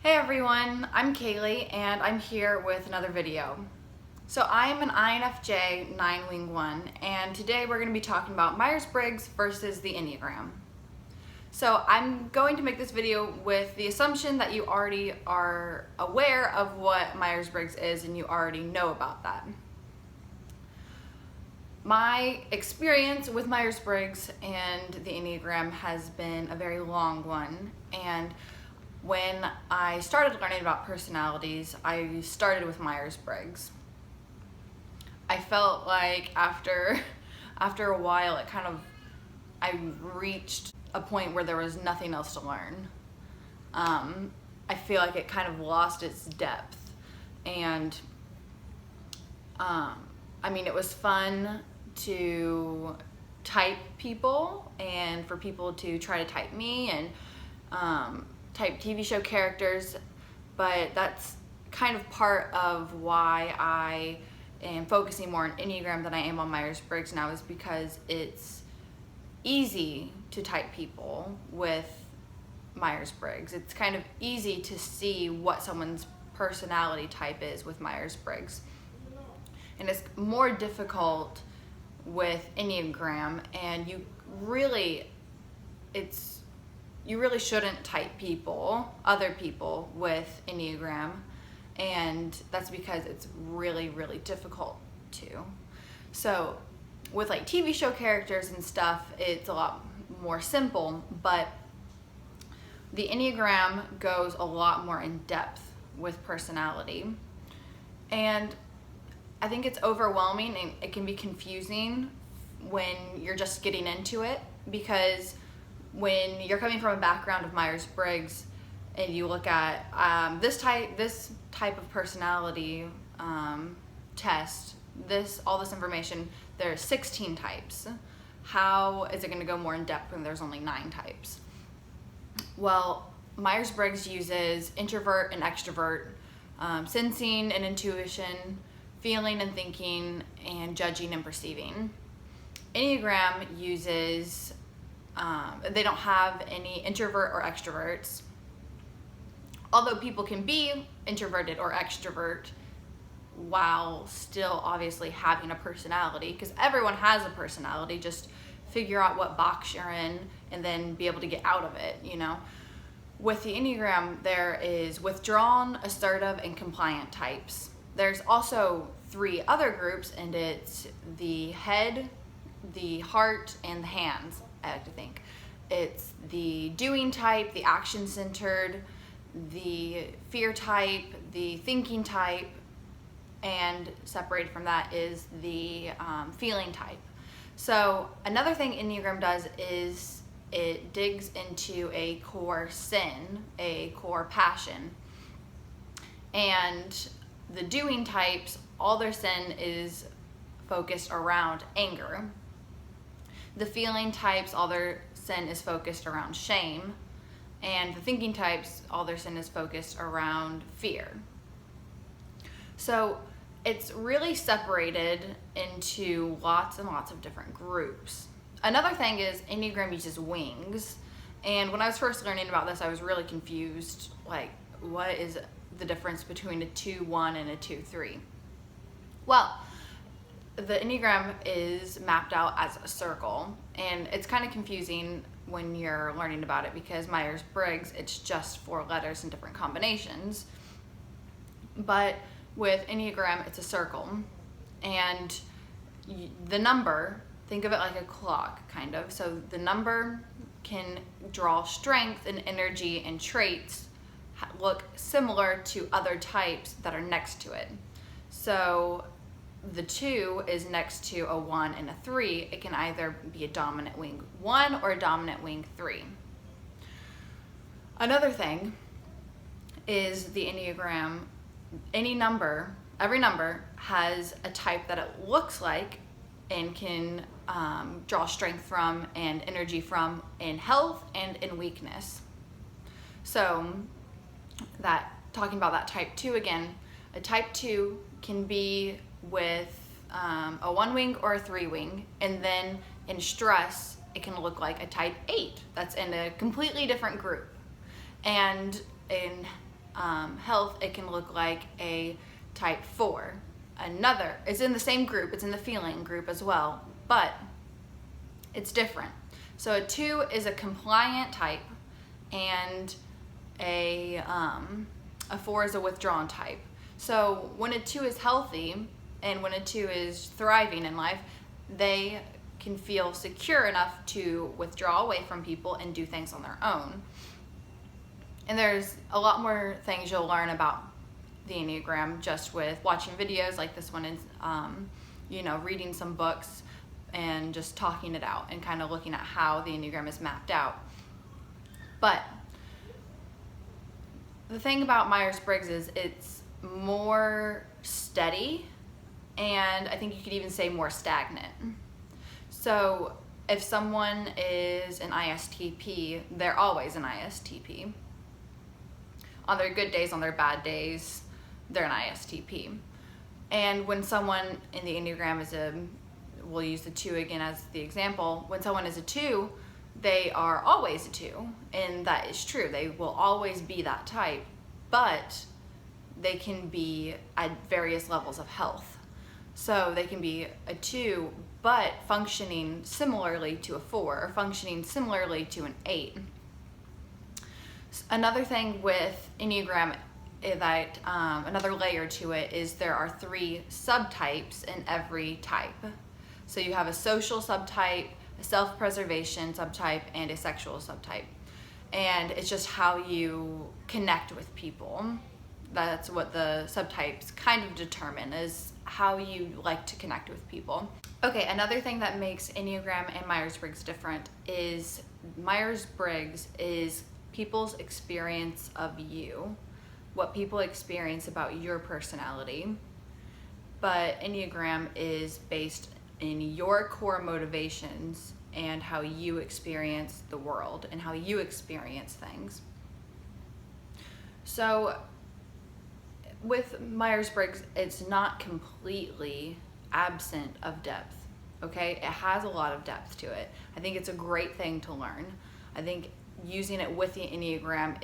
Hey everyone, I'm Kaylee and I'm here with another video. So I'm an INFJ 9 Wing 1 and today we're going to be talking about Myers-Briggs versus the Enneagram. So I'm going to make this video with the assumption that you already are aware of what Myers-Briggs is and you already know about that. My experience with Myers-Briggs and the Enneagram has been a very long one, and when I started learning about personalities, I started with Myers-Briggs. I felt like after a while, I reached a point where there was nothing else to learn. I feel like it kind of lost its depth, and it was fun to type people and for people to try to type me and type TV show characters, but that's kind of part of why I am focusing more on Enneagram than I am on Myers-Briggs now, is because it's easy to type people with Myers-Briggs. It's kind of easy to see what someone's personality type is with Myers-Briggs. And it's more difficult with Enneagram, and you really shouldn't type other people with Enneagram, and that's because it's really, really difficult to. So with like TV show characters and stuff, it's a lot more simple, but the Enneagram goes a lot more in depth with personality, and I think it's overwhelming and it can be confusing when you're just getting into it, because when you're coming from a background of Myers-Briggs and you look at this type of personality test, all this information, there's 16 types. How is it going to go more in depth when there's only 9 types? Well, Myers-Briggs uses introvert and extrovert, sensing and intuition, feeling and thinking, and judging and perceiving. Enneagram uses, they don't have any introvert or extroverts, although people can be introverted or extrovert while still obviously having a personality, because everyone has a personality. Just figure out what box you're in and then be able to get out of it, you know. With the Enneagram, there is withdrawn, assertive, and compliant types. There's also 3 other groups, and it's the head, the heart, and the hands, I like to think. It's the doing type, the action-centered, the fear type, the thinking type, and separated from that is the feeling type. So another thing Enneagram does is it digs into a core sin, a core passion. And the doing types, all their sin is focused around anger. The feeling types, all their sin is focused around shame. And the thinking types, all their sin is focused around fear. So it's really separated into lots and lots of different groups. Another thing is Enneagram uses wings. And when I was first learning about this, I was really confused. Like, what is the difference between a 2-1 and a 2-3? Well, the Enneagram is mapped out as a circle, and it's kind of confusing when you're learning about it because Myers-Briggs, it's just 4 letters in different combinations. But with Enneagram, it's a circle, and the number, think of it like a clock, kind of. So the number can draw strength and energy and traits look similar to other types that are next to it. So the 2 is next to a 1 and a 3. It can either be a dominant wing 1 or a dominant wing 3. Another thing is the Enneagram, every number has a type that it looks like and can draw strength from and energy from in health and in weakness. So talking about that type 2 again, a type 2 can be with a 1 wing or a 3 wing, and then in stress it can look like a type 8 that's in a completely different group. And in health, it can look like a type 4. Another, it's in the same group, it's in the feeling group as well, but it's different. So a 2 is a compliant type, and a 4 is a withdrawn type. So when a 2 is healthy and when a 2 is thriving in life, they can feel secure enough to withdraw away from people and do things on their own. And there's a lot more things you'll learn about the Enneagram just with watching videos like this one, and reading some books and just talking it out and kind of looking at how the Enneagram is mapped out. But the thing about Myers-Briggs is it's more steady, and I think you could even say more stagnant. So if someone is an ISTP, they're always an ISTP. On their good days, on their bad days, they're an ISTP. And when someone in the Enneagram is we'll use the 2 again as the example, when someone is a 2, they are always a 2, and that is true. They will always be that type, but they can be at various levels of health. So they can be a 2, but functioning similarly to a 4, or functioning similarly to an 8. Another thing with Enneagram that another layer to it is there are 3 subtypes in every type. So you have a social subtype, a self-preservation subtype, and a sexual subtype. And it's just how you connect with people. That's what the subtypes kind of determine, is how you like to connect with people. Okay, another thing that makes Enneagram and Myers-Briggs different is Myers-Briggs is people's experience of you, what people experience about your personality. But Enneagram is based in your core motivations and how you experience the world and how you experience things. So with Myers-Briggs, it's not completely absent of depth, okay? It has a lot of depth to it. I think it's a great thing to learn. I think using it with the Enneagram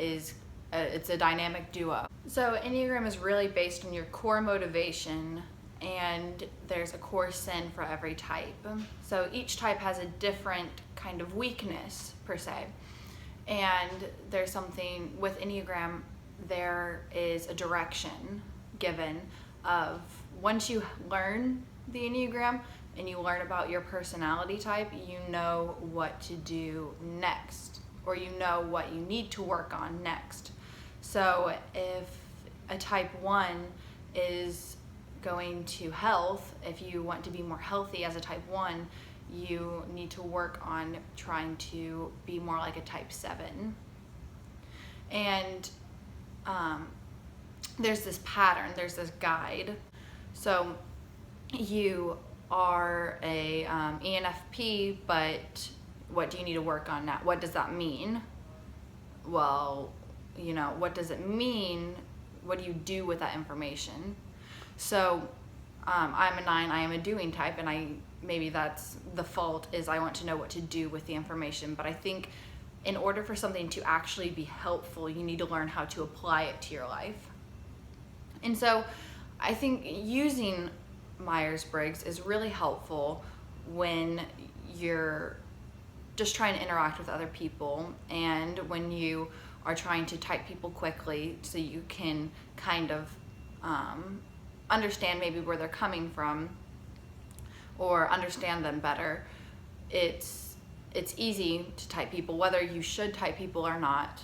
it's a dynamic duo. So Enneagram is really based on your core motivation, and there's a core sin for every type. So each type has a different kind of weakness per se. And there's something with Enneagram, there is a direction given of once you learn the Enneagram and you learn about your personality type, you know what to do next, or you know what you need to work on next. So if a type 1 is going to health, if you want to be more healthy as a type 1, you need to work on trying to be more like a type 7. And there's this pattern, there's this guide. So you are a ENFP, but what do you need to work on now? What does that mean? Well, what does it mean? What do you do with that information? So I'm a 9, I am a doing type, and maybe that's the fault, is I want to know what to do with the information. But I think in order for something to actually be helpful, you need to learn how to apply it to your life. And so I think using Myers-Briggs is really helpful when you're just trying to interact with other people, and when you are trying to type people quickly so you can kind of understand maybe where they're coming from or understand them better. It's easy to type people, whether you should type people or not.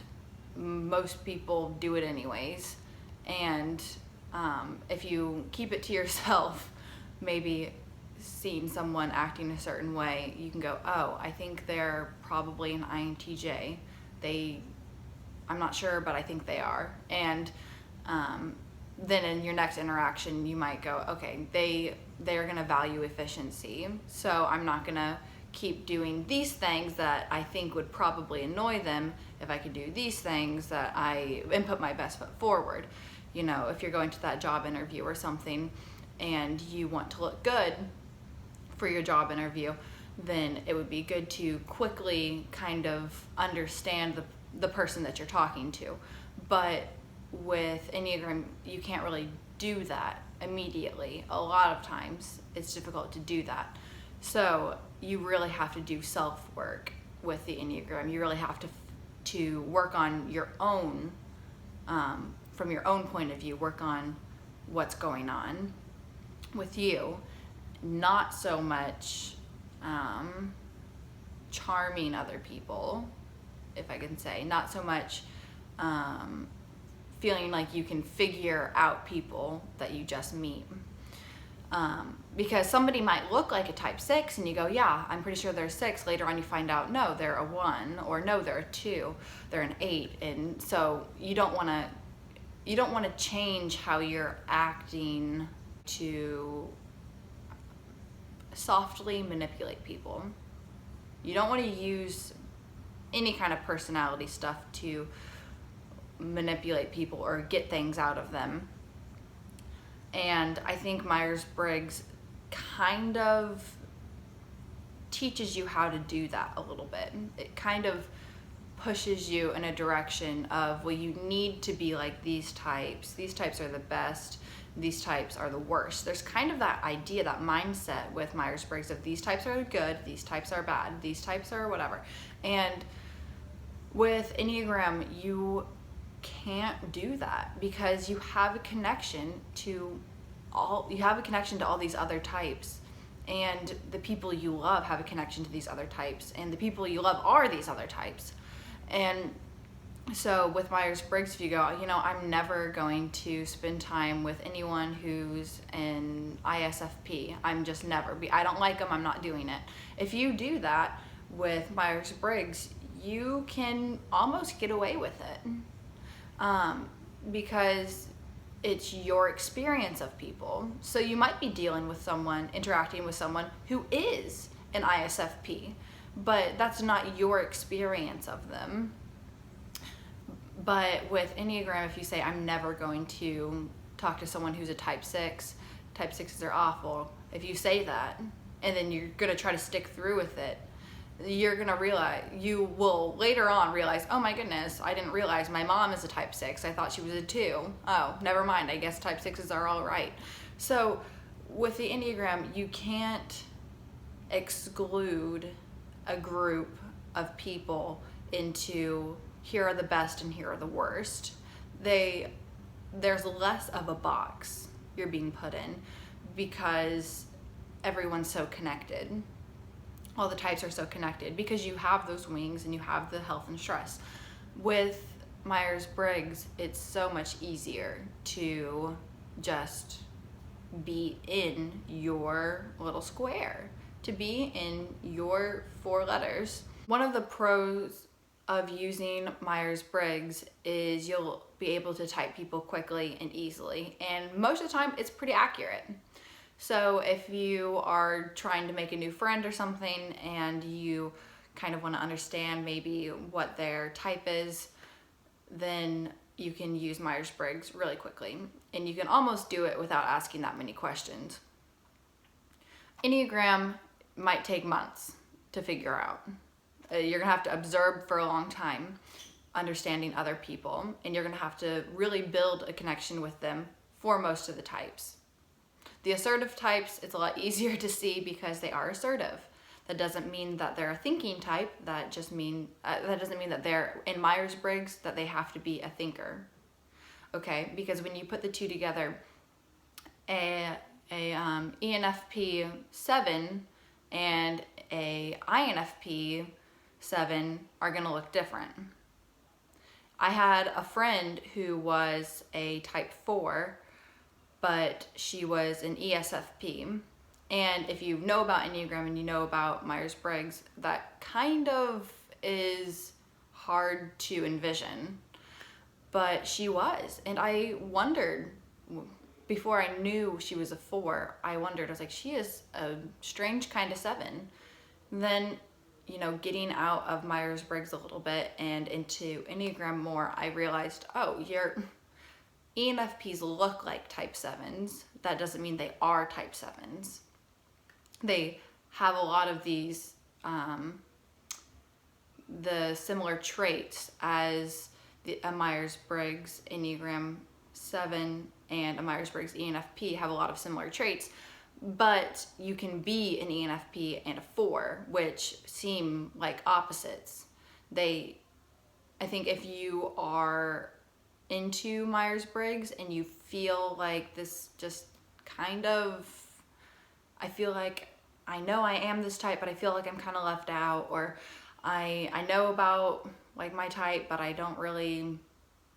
Most people do it anyways. And if you keep it to yourself, maybe seeing someone acting a certain way, you can go, oh, I think they're probably an INTJ. I'm not sure, but I think they are. And then in your next interaction, you might go, okay, they're going to value efficiency, so I'm not going to keep doing these things that I think would probably annoy them if I could do these things and put my best foot forward. If you're going to that job interview or something and you want to look good for your job interview, then it would be good to quickly kind of understand the person that you're talking to. But with Enneagram, you can't really do that immediately. A lot of times it's difficult to do that. So you really have to do self-work with the Enneagram. You really have to work on your own, from your own point of view, work on what's going on with you. Not so much charming other people, if I can say. Not so much feeling like you can figure out people that you just meet. Because somebody might look like a type 6 and you go, yeah, I'm pretty sure they're a 6. Later on you find out, no, they're a 1, or no, they're a 2, they're an 8. And so you don't want to change how you're acting to softly manipulate people. You don't want to use any kind of personality stuff to manipulate people or get things out of them. And I think Myers-Briggs kind of teaches you how to do that a little bit. It kind of pushes you in a direction of, well, you need to be like these types. These types are the best. These types are the worst. There's kind of that idea, that mindset with Myers-Briggs of these types are good, these types are bad, these types are whatever. And with Enneagram, you can't do that because you have a connection to all these other types, and the people you love have a connection to these other types, and the people you love are these other types. And so with Myers-Briggs, if you go, I'm never going to spend time with anyone who's an ISFP. I'm just never. I don't like them. I'm not doing it. If you do that with Myers-Briggs, you can almost get away with it. Because it's your experience of people. So you might be interacting with someone who is an ISFP, but that's not your experience of them. But with Enneagram, if you say, I'm never going to talk to someone who's a type 6, type 6s are awful. If you say that, and then you're going to try to stick through with it, you will later on realize, oh my goodness, I didn't realize my mom is a type 6. I thought she was a 2. Oh, never mind. I guess type 6s are all right. So with the Enneagram, you can't exclude a group of people into here are the best and here are the worst. There's less of a box you're being put in because everyone's so connected. All the types are so connected because you have those wings and you have the health and stress. With Myers-Briggs, it's so much easier to just be in your little square, to be in your 4 letters. One of the pros of using Myers-Briggs is you'll be able to type people quickly and easily, and most of the time it's pretty accurate. So if you are trying to make a new friend or something and you kind of want to understand maybe what their type is, then you can use Myers-Briggs really quickly, and you can almost do it without asking that many questions. Enneagram might take months to figure out. You're gonna have to observe for a long time, understanding other people, and you're gonna have to really build a connection with them for most of the types. The assertive types, it's a lot easier to see because they are assertive. That doesn't mean that they're a thinking type. That doesn't mean that they're in Myers-Briggs that they have to be a thinker. Okay, because when you put the two together, ENFP 7 and a INFP 7 are going to look different. I had a friend who was a type 4, but she was an ESFP. And if you know about Enneagram and you know about Myers-Briggs, that kind of is hard to envision. But she was. And I wondered, before I knew she was a 4, I was like, she is a strange kind of 7. Then, getting out of Myers-Briggs a little bit and into Enneagram more, I realized, your ENFPs look like type 7s. That doesn't mean they are type 7s. They have a lot of these, the similar traits as a Myers-Briggs Enneagram 7 and a Myers-Briggs ENFP have a lot of similar traits, but you can be an ENFP and a 4, which seem like opposites. I think if you are into Myers-Briggs and you feel like this just kind of, I feel like I know I am this type, but I feel like I'm kind of left out, or I know about like my type, but I don't really,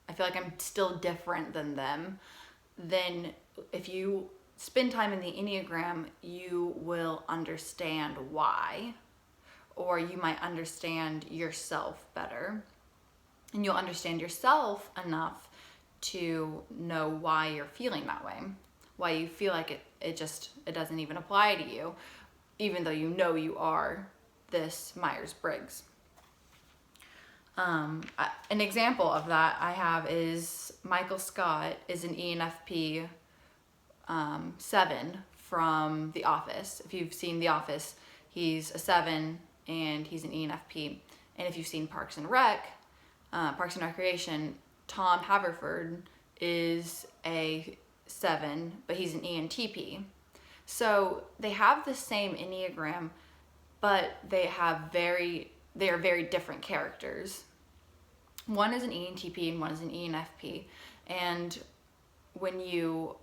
I feel like I'm still different than them, then if you spend time in the Enneagram, you will understand why, or you might understand yourself better. And you'll understand yourself enough to know why you're feeling that way, why you feel like it doesn't even apply to you, even though you know you are this Myers-Briggs. An example of that I have is Michael Scott is an ENFP 7 from The Office. If you've seen The Office, he's a 7 and he's an ENFP. And if you've seen Parks and Recreation, Tom Haverford is a 7, but he's an ENTP. So they have the same Enneagram, but they are very different characters. One is an ENTP and one is an ENFP. And when you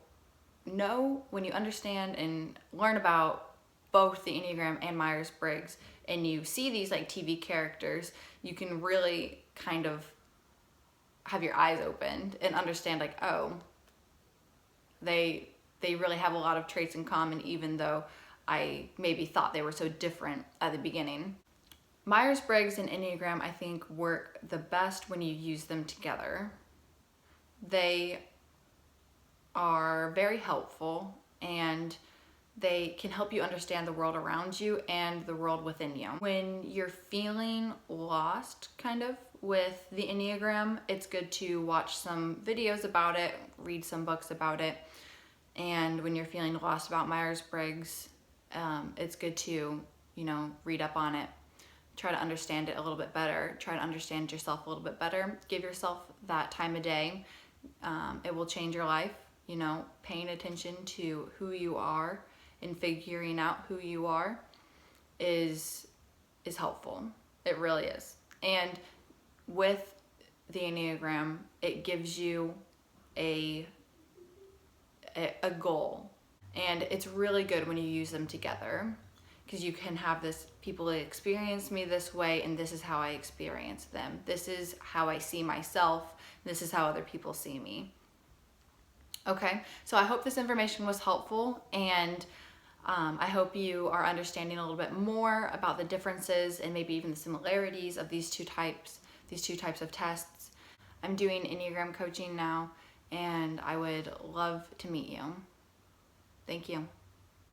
understand and learn about both the Enneagram and Myers-Briggs, and you see these like TV characters, you can really kind of have your eyes opened and understand like, oh, they really have a lot of traits in common, even though I maybe thought they were so different at the beginning. Myers-Briggs and Enneagram, I think, work the best when you use them together. They are very helpful, and they can help you understand the world around you and the world within you. When you're feeling lost, kind of, with the Enneagram, it's good to watch some videos about it, read some books about it. And when you're feeling lost about Myers-Briggs, it's good to, read up on it. Try to understand it a little bit better. Try to understand yourself a little bit better. Give yourself that time of day. It will change your life. Paying attention to who you are and figuring out who you are is helpful. It really is. And with the Enneagram, it gives you a goal. And it's really good when you use them together, because you can have this, people experience me this way, and this is how I experience them. This is how I see myself. This is how other people see me. Okay, so I hope this information was helpful, and I hope you are understanding a little bit more about the differences and maybe even the similarities of these two types of tests. I'm doing Enneagram coaching now, and I would love to meet you. Thank you.